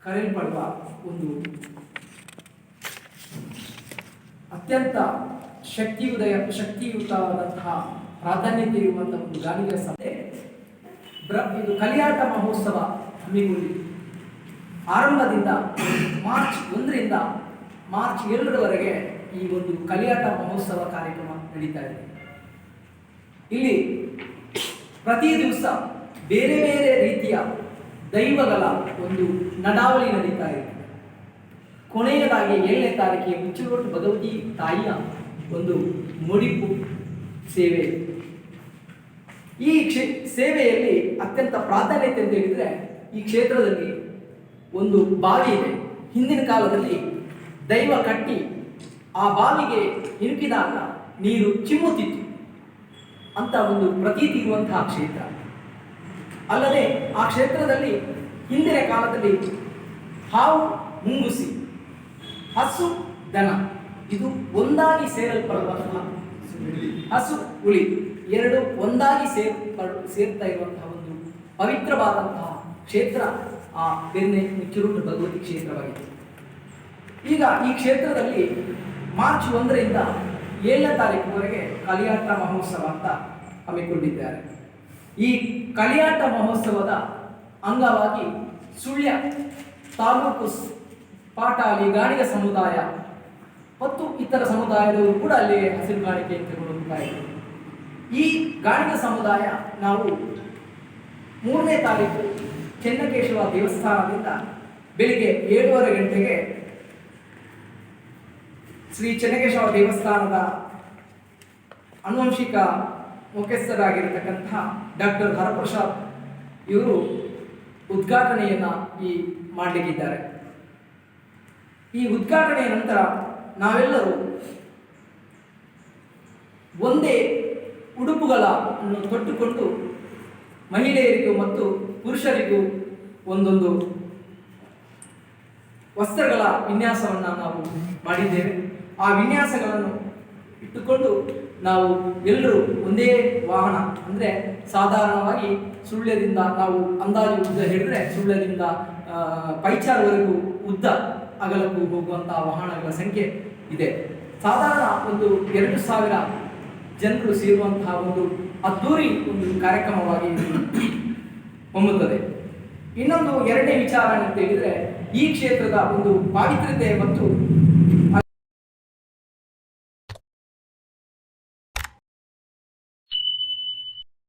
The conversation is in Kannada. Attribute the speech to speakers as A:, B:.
A: ಕರೆಯಲ್ಪಡುವ ಒಂದು ಅತ್ಯಂತ ಶಕ್ತಿಯುತವಾದಂತಹ ಪ್ರಾಧಾನ್ಯತೆ ಇರುವಂತಹ ಒಂದು ಗಾಣಿಗ ಸಭೆ ಇದು ಕಲಿಯಾಟ ಮಹೋತ್ಸವ ಹಮ್ಮಿಕೊಂಡಿದೆ. ಆರಂಭದಿಂದ ಮಾರ್ಚ್ 1ರಿಂದ ಮಾರ್ಚ್ 2ರವರೆಗೆ ಈ ಒಂದು ಕಲಿಯಾಟ ಮಹೋತ್ಸವ ಕಾರ್ಯಕ್ರಮ ನಡೀತಾ ಇದೆ. ಇಲ್ಲಿ ಪ್ರತಿ ದಿವಸ ಬೇರೆ ಬೇರೆ ರೀತಿಯ ದೈವಗಳ ಒಂದು ನಡಾವಳಿ ನಡೀತಾ ಇದೆ. ಕೊನೆಯದಾಗಿ 7ನೇ ತಾರೀಕಿಗೆ ಮುಚ್ಚುರೋಟು ಭಗವತಿ ತಾಯಿಯ ಒಂದು ಮುಡಿಪು ಸೇವೆ. ಈ ಸೇವೆಯಲ್ಲಿ ಅತ್ಯಂತ ಪ್ರಾಧಾನ್ಯತೆ ಅಂತ ಹೇಳಿದರೆ, ಈ ಕ್ಷೇತ್ರದಲ್ಲಿ ಒಂದು ಬಾವಿ ಇದೆ. ಹಿಂದಿನ ಕಾಲದಲ್ಲಿ ದೈವ ಕಟ್ಟಿ ಆ ಬಾವಿಗೆ ಇಣುಕಿದಾಗ ನೀರು ಚಿಮ್ಮುತ್ತಿತ್ತು ಅಂತ ಒಂದು ಪ್ರತೀತಿ ಇರುವಂತಹ ಕ್ಷೇತ್ರ. ಅಲ್ಲದೆ ಆ ಕ್ಷೇತ್ರದಲ್ಲಿ ಹಿಂದಿನ ಕಾಲದಲ್ಲಿ ಹಾವು, ಮುಂಗುಸಿ, ಹಸು, ದನ ಇದು ಒಂದಾಗಿ ಸೇರಲ್ಪಡುವಂತಹ, ಹಸು, ಹುಲಿ ಎರಡು ಒಂದಾಗಿ ಸೇರ್ತಾ ಇರುವಂತಹ ಒಂದು ಪವಿತ್ರವಾದಂತಹ ಕ್ಷೇತ್ರ ಆ ಬೆನ್ನೆ ಮುಚ್ಚುರುಟು ಭಗವತಿ ಕ್ಷೇತ್ರವಾಗಿದೆ. ಈಗ ಈ ಕ್ಷೇತ್ರದಲ್ಲಿ ಮಾರ್ಚ್ 1ರಿಂದ 7ನೇ ತಾರೀಕುವರೆಗೆ ಕಲಿಯಾಟ ಮಹೋತ್ಸವ ಅಂತ ಹಮ್ಮಿಕೊಂಡಿದ್ದಾರೆ. ಈ ಕಲಿಯಾಟ ಮಹೋತ್ಸವದ ಅಂಗವಾಗಿ ಸುಳ್ಯ ತಾಲೂಕು ಪಾಟಾಲಿ ಗಾಣಿಗ ಸಮುದಾಯ ಮತ್ತು ಇತರ ಸಮುದಾಯದವರು ಕೂಡ ಅಲ್ಲಿ ಹಸಿರು ಗಾಣಿಕೆ ತೆಗೆದುಕೊಳ್ಳುತ್ತಾರೆ. ಈ ಗಾಣಿಗ ಸಮುದಾಯ ನಾವು 3ನೇ ತಾರೀಕು ಚೆನ್ನಕೇಶವ ದೇವಸ್ಥಾನದಿಂದ ಬೆಳಿಗ್ಗೆ 7:30 ಗಂಟೆಗೆ ಶ್ರೀ ಚೆನ್ನಕೇಶವ ದೇವಸ್ಥಾನದ ಆನುವಂಶಿಕ ಮುಖ್ಯಸ್ಥರಾಗಿರತಕ್ಕಂತಹ ಡಾಕ್ಟರ್ ಹರಪ್ರಸಾದ್ ಇವರು ಉದ್ಘಾಟನೆಯನ್ನ ಮಾಡಲಿಕ್ಕಿದ್ದಾರೆ. ಈ ಉದ್ಘಾಟನೆಯ ನಂತರ ನಾವೆಲ್ಲರೂ ಒಂದೇ ಉಡುಪುಗಳನ್ನು ತೊಟ್ಟುಕೊಂಡು ಮಹಿಳೆಯರಿಗೂ ಮತ್ತು ಪುರುಷರಿಗೂ ಒಂದೊಂದು ವಸ್ತ್ರಗಳ ವಿನ್ಯಾಸವನ್ನು ನಾವು ಮಾಡಿದ್ದೇವೆ. ಆ ವಿನ್ಯಾಸಗಳನ್ನು ಇಟ್ಟುಕೊಂಡು ನಾವು ಎಲ್ಲರೂ ಒಂದೇ ವಾಹನ, ಅಂದರೆ ಸಾಧಾರಣವಾಗಿ ಸುಳ್ಯದಿಂದ ನಾವು ಅಂದಾಜು ಉದ್ದ ಹಿಡಿದ್ರೆ ಸುಳ್ಯದಿಂದ ಪೈಚಾರ್ವರೆಗೂ ಉದ್ದ ಅಗಲಕ್ಕೂ ಹೋಗುವಂತಹ ವಾಹನಗಳ ಸಂಖ್ಯೆ ಇದೆ. ಸಾಧಾರಣ ಒಂದು 2,000 ಜನರು ಸೇರುವಂತಹ ಒಂದು ಅದ್ದೂರಿ ಒಂದು ಕಾರ್ಯಕ್ರಮವಾಗಿ ಹೊಮ್ಮುತ್ತದೆ. ಇನ್ನೊಂದು 2ನೇ ವಿಚಾರ ಅಂತ ಹೇಳಿದರೆ, ಈ ಕ್ಷೇತ್ರದ ಒಂದು ಪಾವಿತ್ರ್ಯತೆ ಮತ್ತು